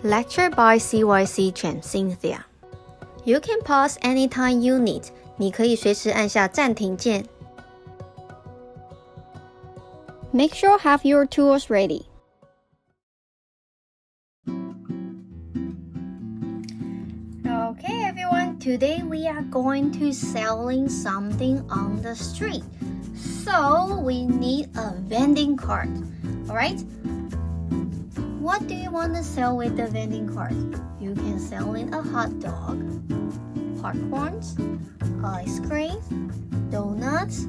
Lecture by CYC Chen Cynthia. You can pause anytime you need. 你可以随时按下暂停键。Make sure have your tools ready. Okay, everyone. Today we are going to selling something on the street. So we need a vending cart. All right. What do you want to sell with the vending cart? You can sell in a hot dog, popcorns, ice cream, donuts,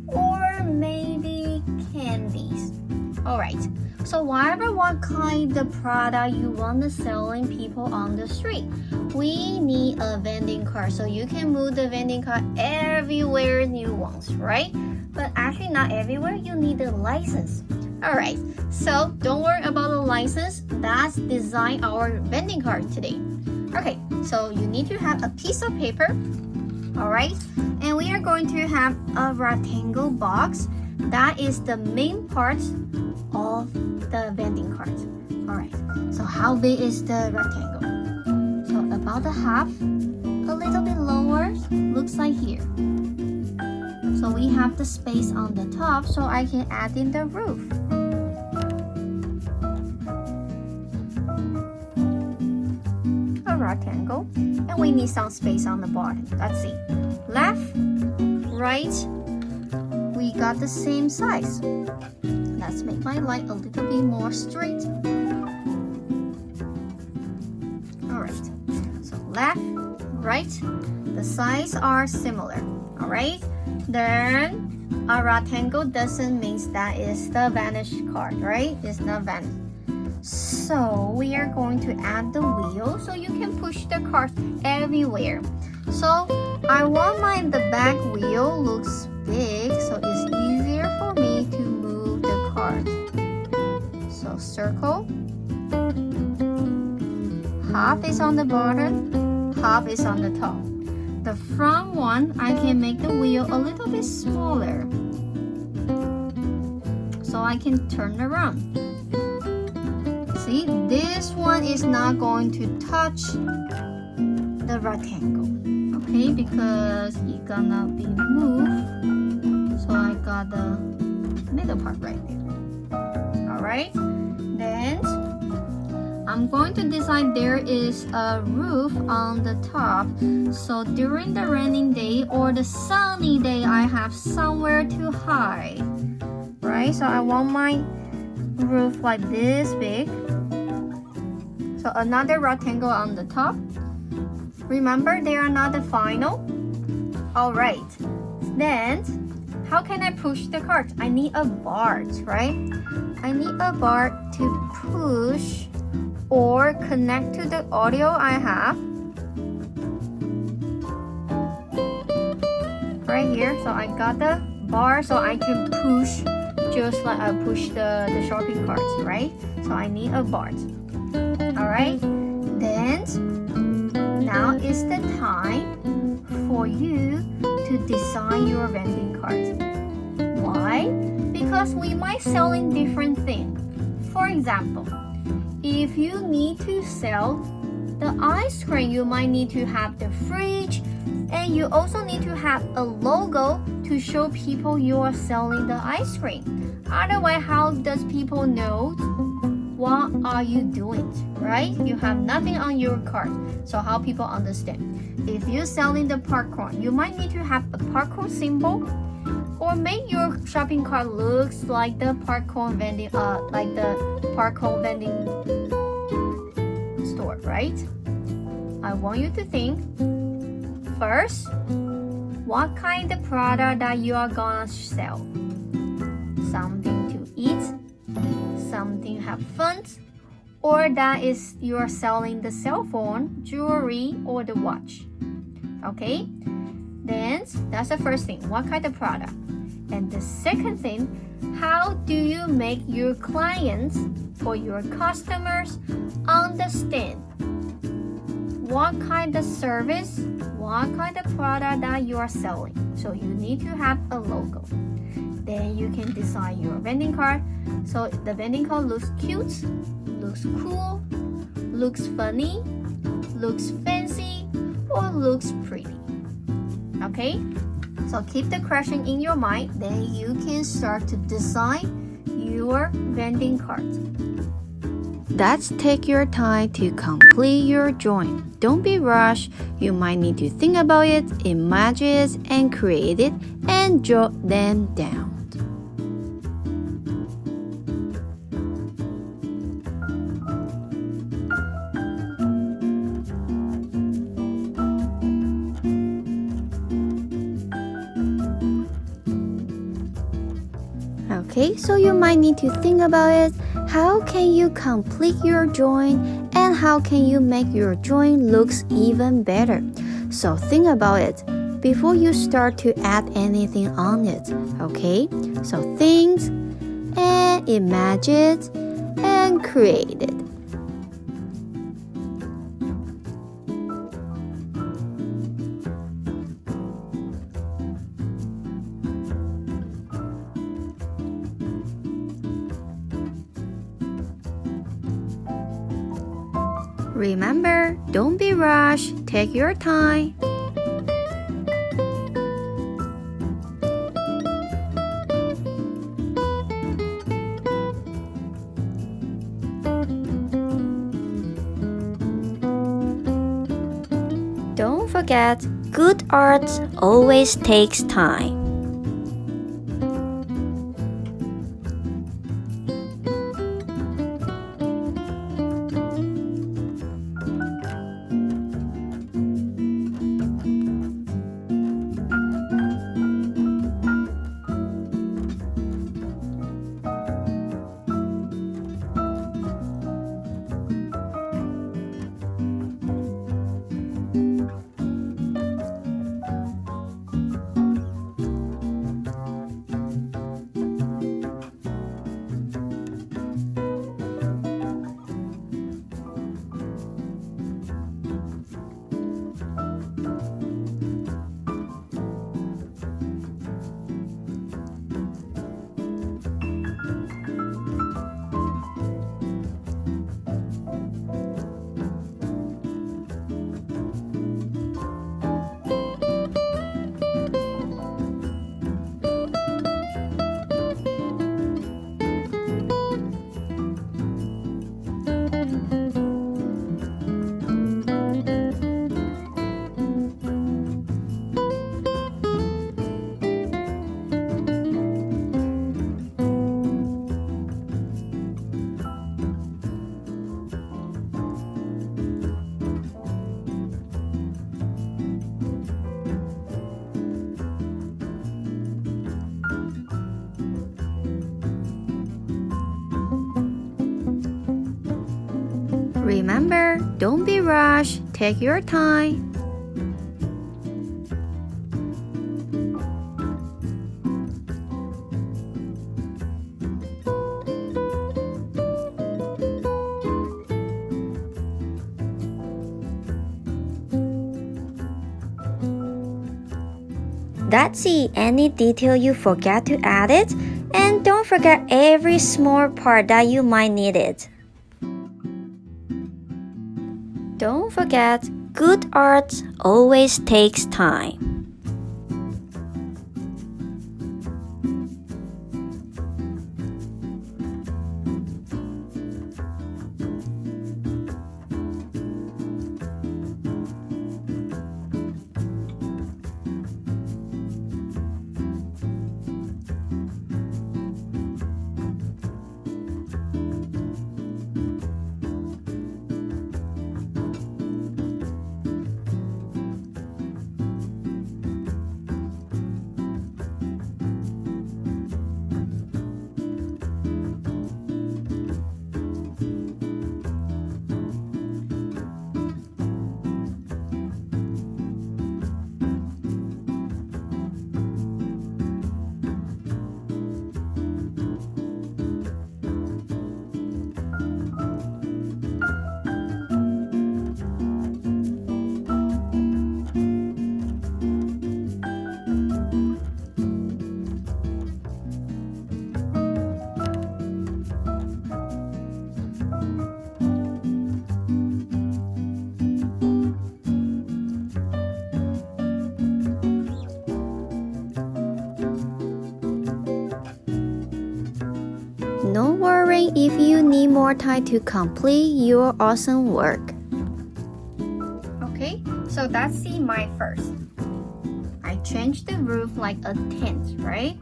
or maybe candies. Alright, so whatever what kind of product you want to sell in people on the street, we need a vending cart so you can move the vending cart everywhere you want, right? But actually not everywhere, you need a license. Alright, so don't worry about the license. Let's design our vending cart today. Okay, so you need to have a piece of paper. Alright, and we are going to have a rectangle box. That is the main part of the vending cart. Alright, so how big is the rectangle? So about the half, a little bit lower, looks like here. So we have the space on the top so I can add in the roof. A rectangle, and we need some space on the bottom. Let's see. Left, right, we got the same size. Let's make my line a little bit more straight. Alright, so left, right, the size are similar. Alright, then a rectangle doesn't mean that is the vanish card, right? It's not vanish. So we are going to add the wheel so you can push the cart everywhere. So I want the back wheel looks big, so it's easier for me to move the cart. So circle. Half is on the bottom, half is on the top. The front one, I can make the wheel a little bit smaller so I can turn around. See, this one is not going to touch the rectangle, okay, because it's gonna be moved. So I got the middle part right there. Alright, then I'm going to design there is a roof on the top, so during the raining day or the sunny day I have somewhere to hide, right? So I want my roof like this big. So another rectangle on the top. Remember, they are not the final. Alright, then how can I push the cart? I need a bar, right? I need a bar to push or connect to the audio I have right here. So I got the bar so I can push just like I push the shopping carts, right? So I need a bar. Alright, then now is the time for you to design your vending cart. Why? Because we might sell in different things. For example, if you need to sell the ice cream, you might need to have the fridge, and you also need to have a logo to show people you are selling the ice cream. Otherwise, how does people know what are you doing, right? You have nothing on your cart, so how people understand? If you're selling the popcorn, you might need to have a popcorn symbol, or make your shopping cart looks like the popcorn vending, like the popcorn vending store, right? I want you to think first, what kind of product that you are gonna sell? Something to eat, something have fun, or that is you are selling the cell phone, jewelry, or the watch. Okay, then that's the first thing, what kind of product? And the second thing, how do you make your clients or your customers understand what kind of service, what kind of product that you are selling? So you need to have a logo. Then you can design your vending cart. So the vending cart looks cute, looks cool, looks funny, looks fancy, or looks pretty. Okay? So keep the question in your mind, then you can start to design your vending cart. Let's take your time to complete your drawing. Don't be rushed. You might need to think about it, imagine it, and create it, and jot them down. Okay, so you might need to think about it. How can you complete your drawing and how can you make your drawing looks even better? So think about it before you start to add anything on it. Okay, so think and imagine and create it. Remember, don't be rushed. Take your time. Don't forget, good art always takes time. Remember, don't be rushed. Take your time. That's it. Any detail you forget to add it, and don't forget every small part that you might need it. Don't forget, good art always takes time. ring if you need more time to complete your awesome work. Okay, so that's my first. I changed the roof like a tent, right?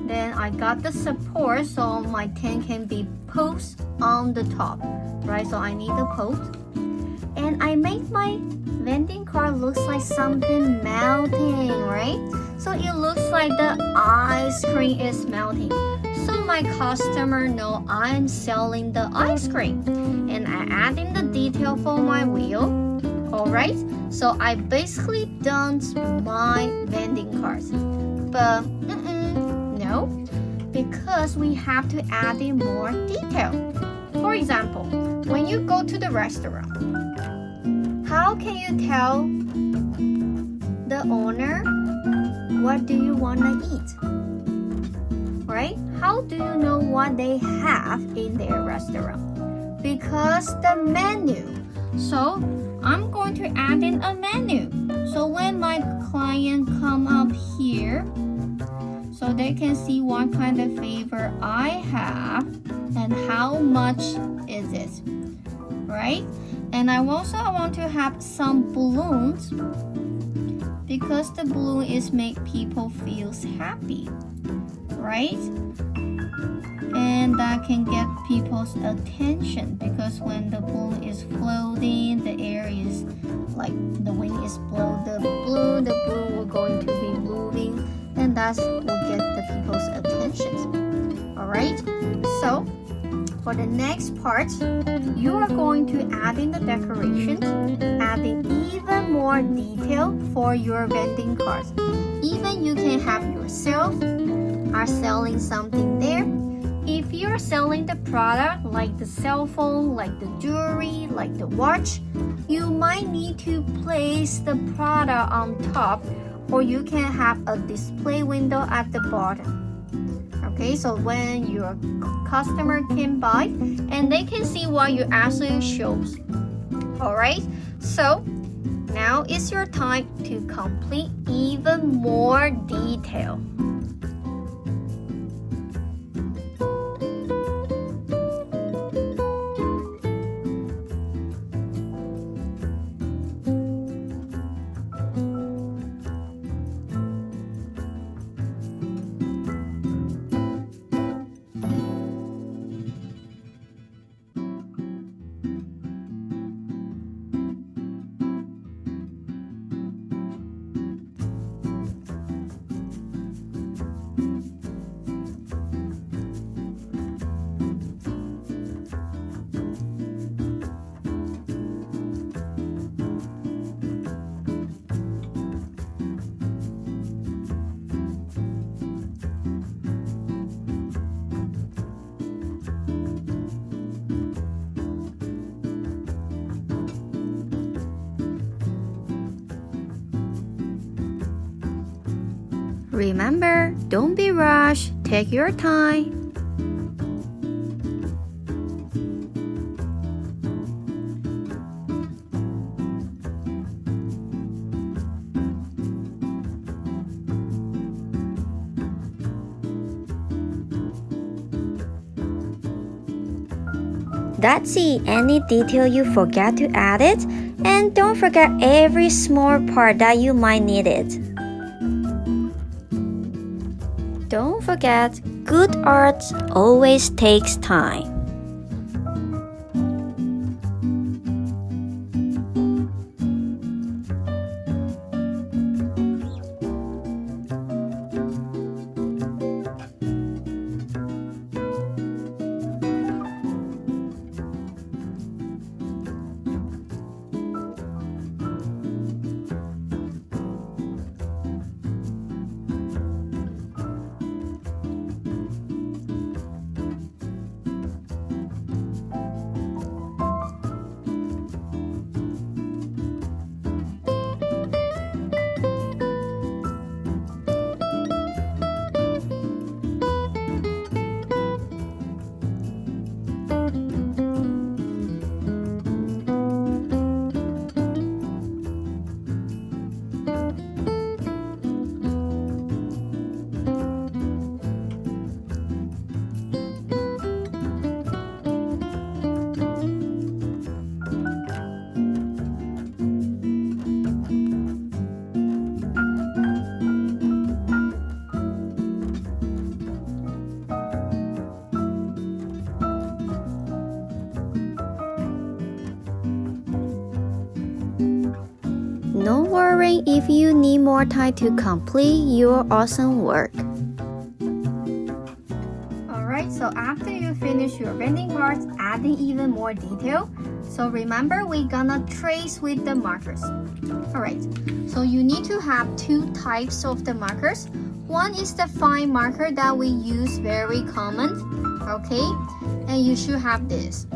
Then I got the support so my tent can be posed on the top, right? So I need the post. And I made my vending cart looks like something melting, right? So it looks like the ice cream is melting. So my customer know I'm selling the ice cream. And I add in the detail for my wheel. Alright, so I basically done my vending cards. But no, because we have to add in more detail. For example, when you go to the restaurant, how can you tell the owner what do you want to eat? Right? How do you know what they have in their restaurant? Because the menu. So I'm going to add in a menu. So when my client come up here, so they can see what kind of flavor I have and how much is it, right? And I also want to have some balloons because the balloon is make people feel happy, right? And that can get people's attention because when the balloon is floating, the air is like the wind is blow the balloon will going to be moving, and that will get the people's attention. All right. So for the next part, you are going to add in the decorations, adding even more detail for your vending cards. Even you can have yourself are selling something there. If you're selling the product like the cell phone, like the jewelry, like the watch, you might need to place the product on top, or you can have a display window at the bottom. Okay, so when your customer can buy and they can see what you actually shows. Alright, so now is your time to complete even more detail. Remember, don't be rushed. Take your time. That's it. Any detail you forget to add it, and don't forget every small part that you might need it. Don't forget, good art always takes time. line if you need more time to complete your awesome work. Alright, so after you finish your vending cards, adding even more detail. So remember, we're gonna trace with the markers. Alright, so you need to have two types of the markers. One is the fine marker that we use very common, okay? And you should have this.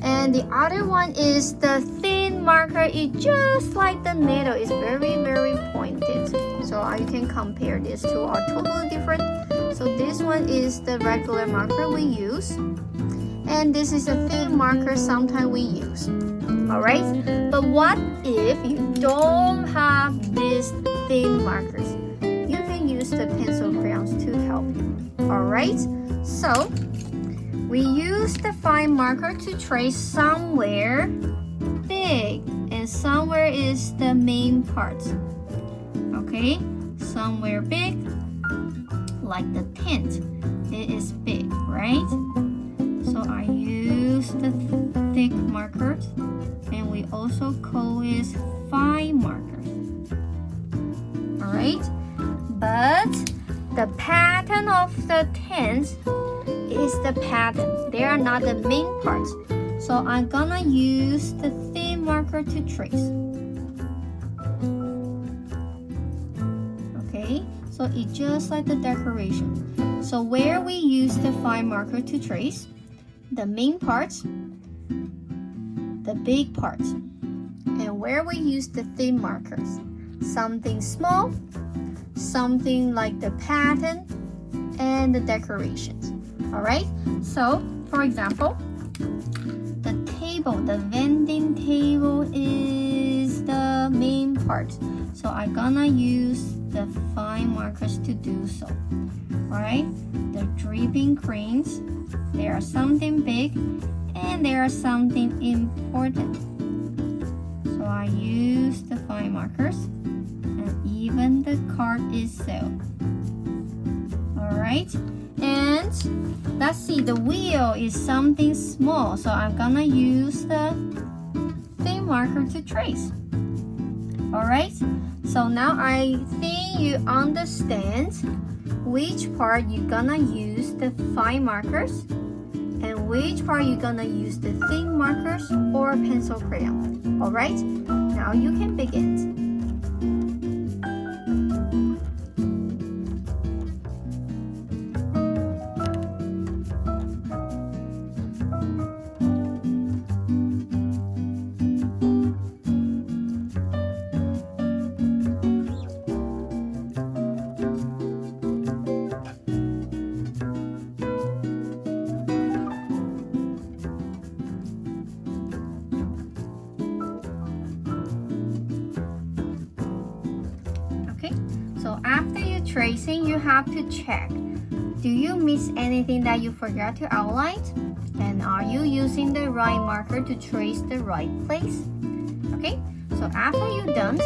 And the other one is the thin marker. It's just like the needle. It's very, very pointed. So you can compare these two are totally different. So this one is the regular marker we use. And this is a thin marker sometimes we use. Alright? But what if you don't have these thin markers? You can use the pencil crayons to help you. Alright? So we use the fine marker to trace somewhere big and somewhere is the main part. Okay? Somewhere big, like the tent. It is big, right? So I use the thick markers and we also call it fine markers. Alright? But the pattern of the tent is the pattern. They are not the main parts. So I'm gonna use the thin marker to trace. Okay, so it's just like the decoration. So where we use the fine marker to trace, the main parts, the big parts. And where we use the thin markers, something small, something like the pattern, and the decorations. Alright, so for example, the table, the vending table is the main part. So I'm gonna use the fine markers to do so. Alright, the dripping creams, they are something big and they are something important. So I use the fine markers and even the card itself. Alright. And let's see, the wheel is something small, so I'm gonna use the thin marker to trace. Alright, so now I think you understand which part you're gonna use the fine markers and which part you're gonna use the thin markers or pencil crayon. Alright, now you can begin. So after you tracing, you have to check. Do you miss anything that you forgot to outline? And are you using the right marker to trace the right place? Okay, so after you're done,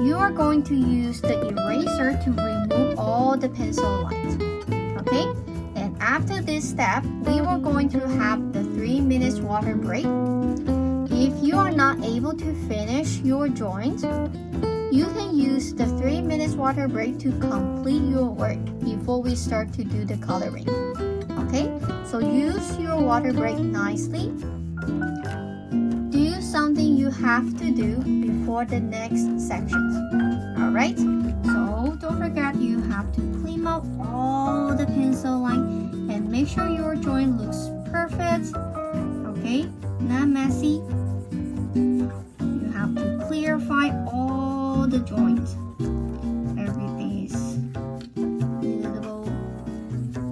you are going to use the eraser to remove all the pencil lines. Okay, and after this step, we are going to have the 3 minutes water break. If you are not able to finish your drawings, you can use the 3 minutes water break to complete your work before we start to do the coloring. Okay, so use your water break nicely. Do something you have to do before the next sections. Alright, so don't forget you have to clean up all the pencil line and make sure your drawing looks perfect. Okay, not messy. You have to clarify all the joints. Everything is editable.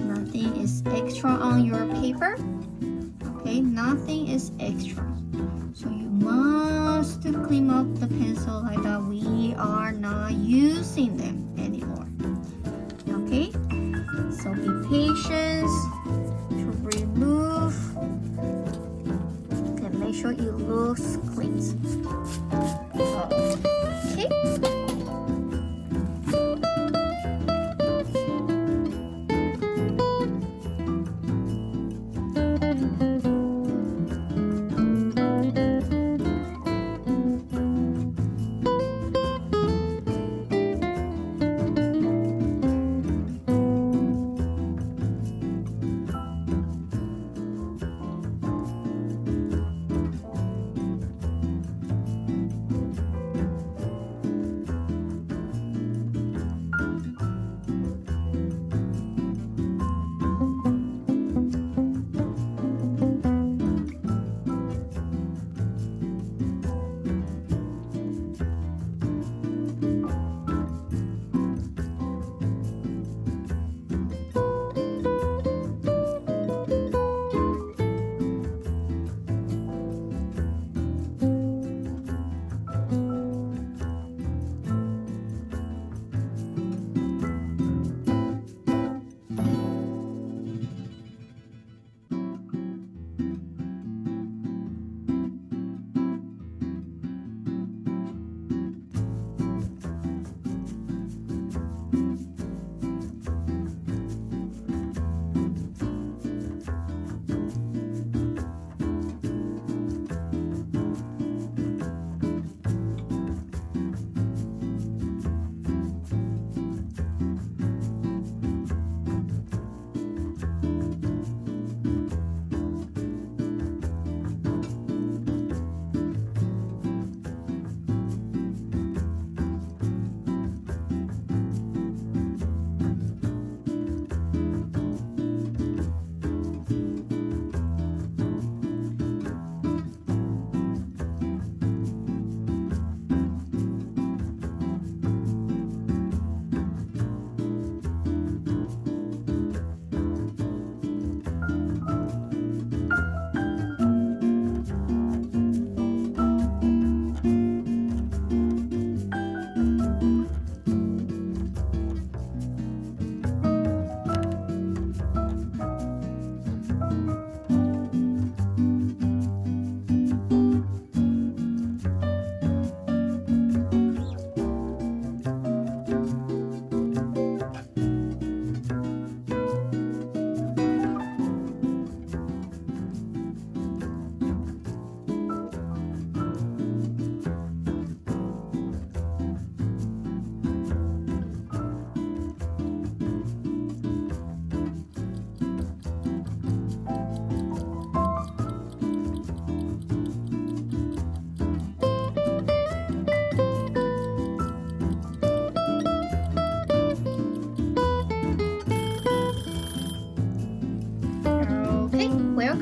Nothing is extra on your paper. Okay, nothing is extra. So you must clean up the pencil like that. We are not using them anymore. Okay, so be patient to remove and make sure it looks clean. Okay.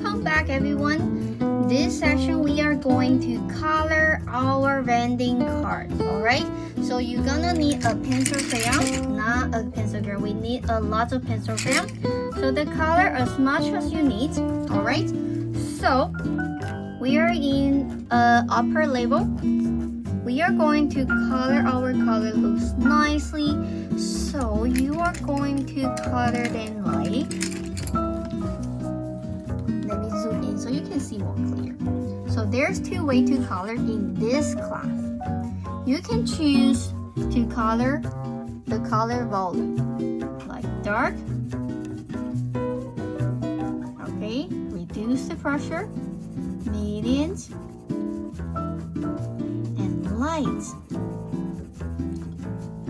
welcome back everyone. This session we are going to color our vending card. Alright, so you're gonna need a pencil crayon, not a pencil crayon. We need a lot of pencil crayon. So the color as much as you need. Alright, so we are in upper level. We are going to color our color looks nicely. So you are going to color them like. Let me zoom in so you can see more clear. So there's two ways to color in this class. You can choose to color the color volume like dark. Okay, reduce the pressure, medium, and light.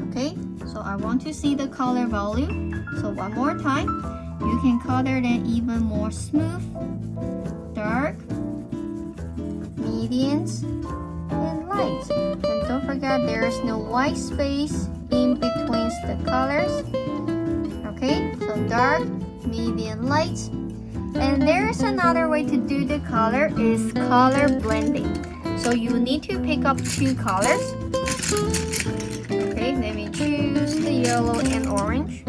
Okay, so I want to see the color volume. So one more time, you can color them even more smooth, dark, medium, and light. And don't forget there is no white space in between the colors. Okay, so dark, medium, light. And there's another way to do the color is color blending. So you need to pick up two colors. Okay, let me choose the yellow and orange.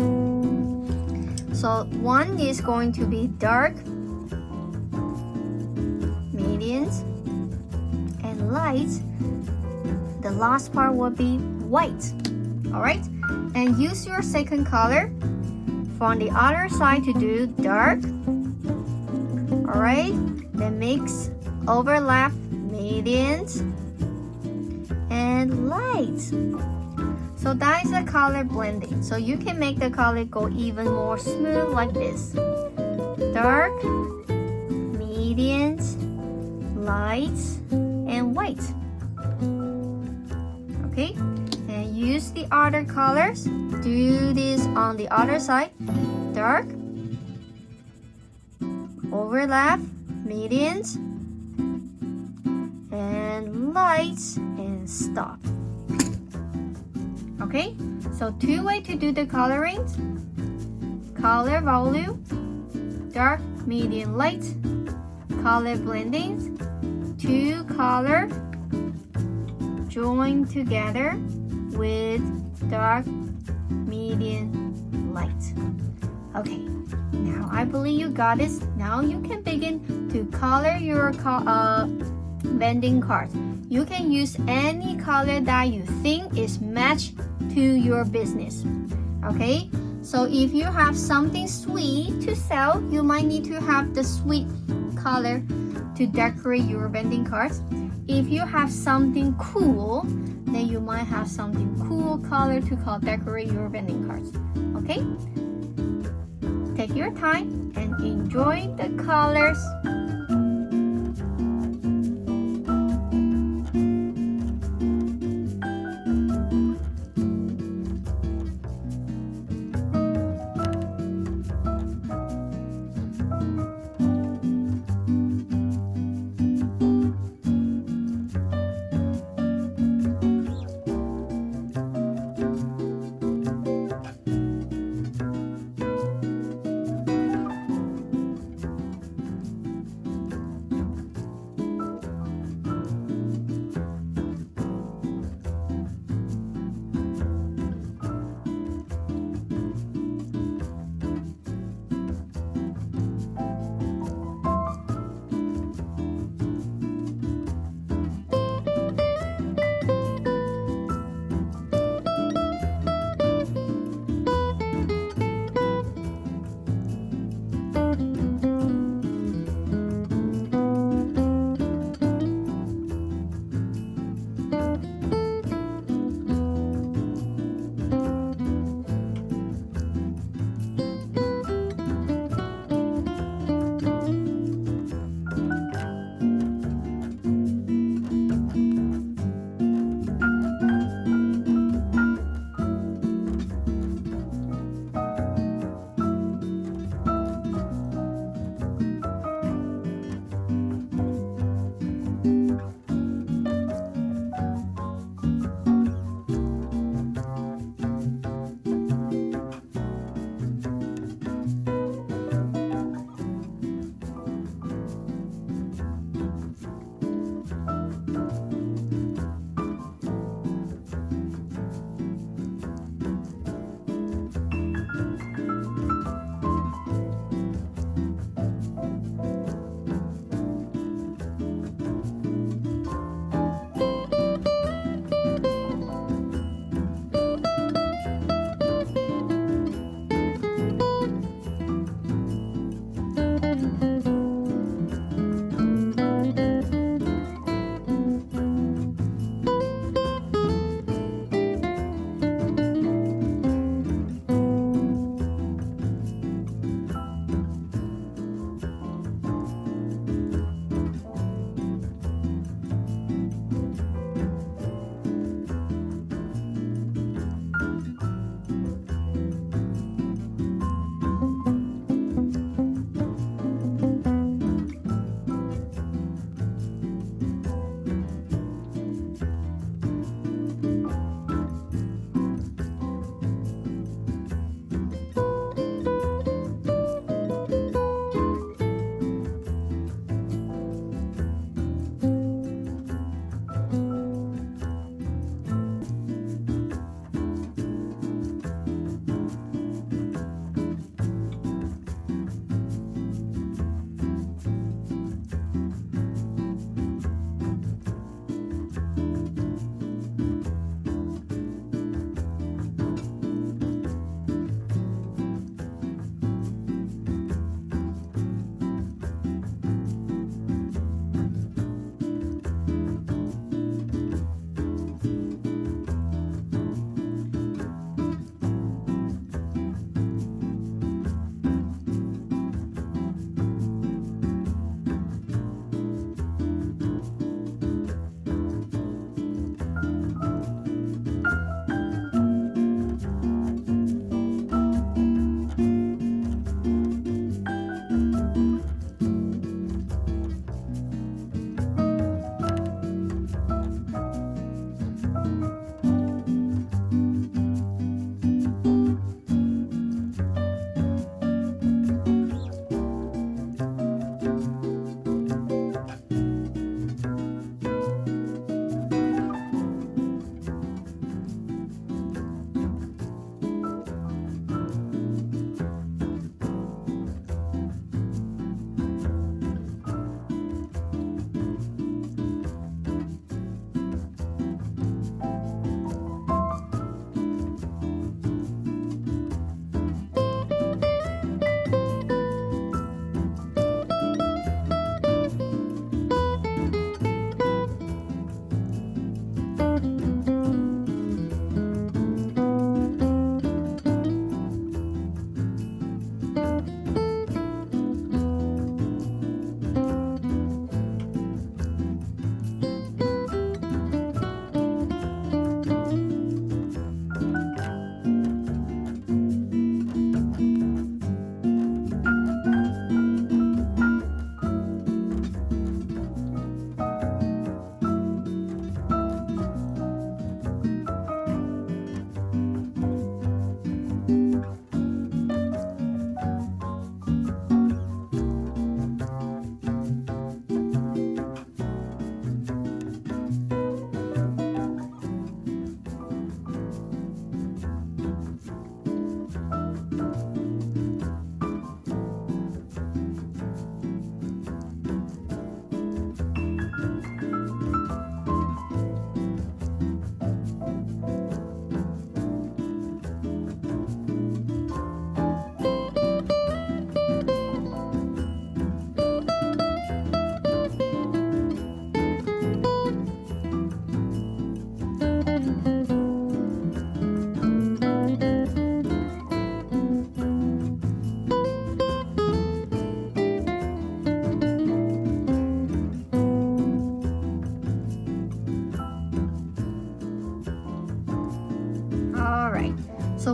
So one is going to be dark, medium, and light. The last part will be white. Alright, and use your second color from the other side to do dark. Alright, then mix, overlap, medium, and light. So that is the color blending. So you can make the color go even more smooth like this. Dark, medium, light, and white. Okay, and use the other colors. Do this on the other side. Dark, overlap, medium, and light, and stop. Okay, so two ways to do the coloring. Color volume, dark, medium, light. Color blending, two color join together with dark, medium, light. Okay, now I believe you got this. Now you can begin to color your vending card. You can use any color that you think is matched to your business. Okay, so if you have something sweet to sell, you might need to have the sweet color to decorate your vending cards. If you have something cool, then you might have something cool color to decorate your vending cards. Okay, take your time and enjoy the colors.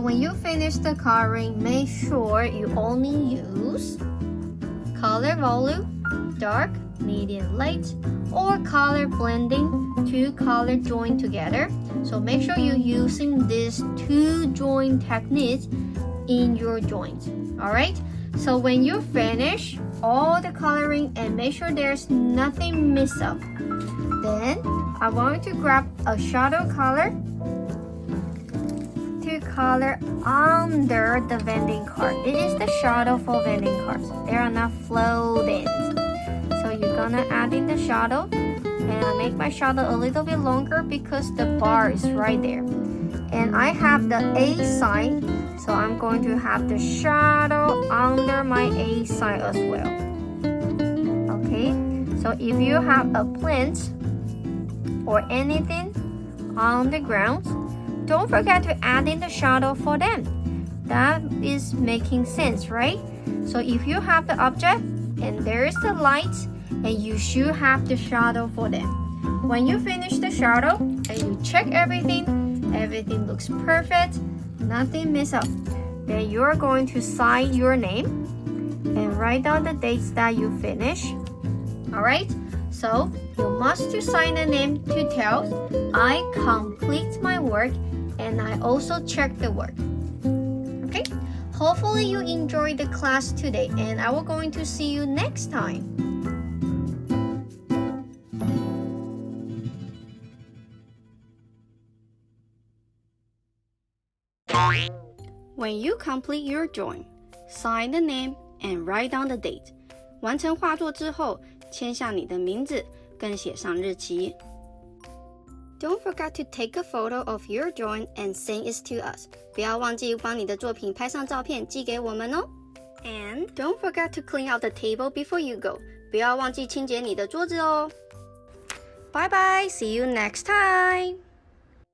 when you finish the coloring, make sure you only use color volume, dark, medium, light, or color blending to color join together. So make sure you're using these two join techniques in your joints. Alright? So when you finish all the coloring and make sure there's nothing messed up, then I want you to grab a shadow color to color under the vending card. This is the shadow for vending cards. They are not floating. So you're gonna add in the shadow, and I make my shadow a little bit longer because the bar is right there. And I have the A sign, so I'm going to have the shadow under my A sign as well. Okay, so if you have a plant or anything on the ground, don't forget to add in the shadow for them. That is making sense, right? So if you have the object and there is the light, and you should have the shadow for them. When you finish the shadow and you check everything looks perfect, nothing messed up, then you're going to sign your name and write down the dates that you finish. Alright, so you must to sign the name to tell I complete my work and I also check the work. Okay, hopefully you enjoyed the class today, and I will going to see you next time. When you complete your drawing, sign the name and write down the date. 完成画作之后，签下你的名字，更写上日期。Don't forget to take a photo of your drawing and send it to us. 不要忘记帮你的作品拍上照片寄给我们哦。And don't forget to clean out the table before you go. 不要忘记清洁你的桌子哦。Bye bye, see you next time.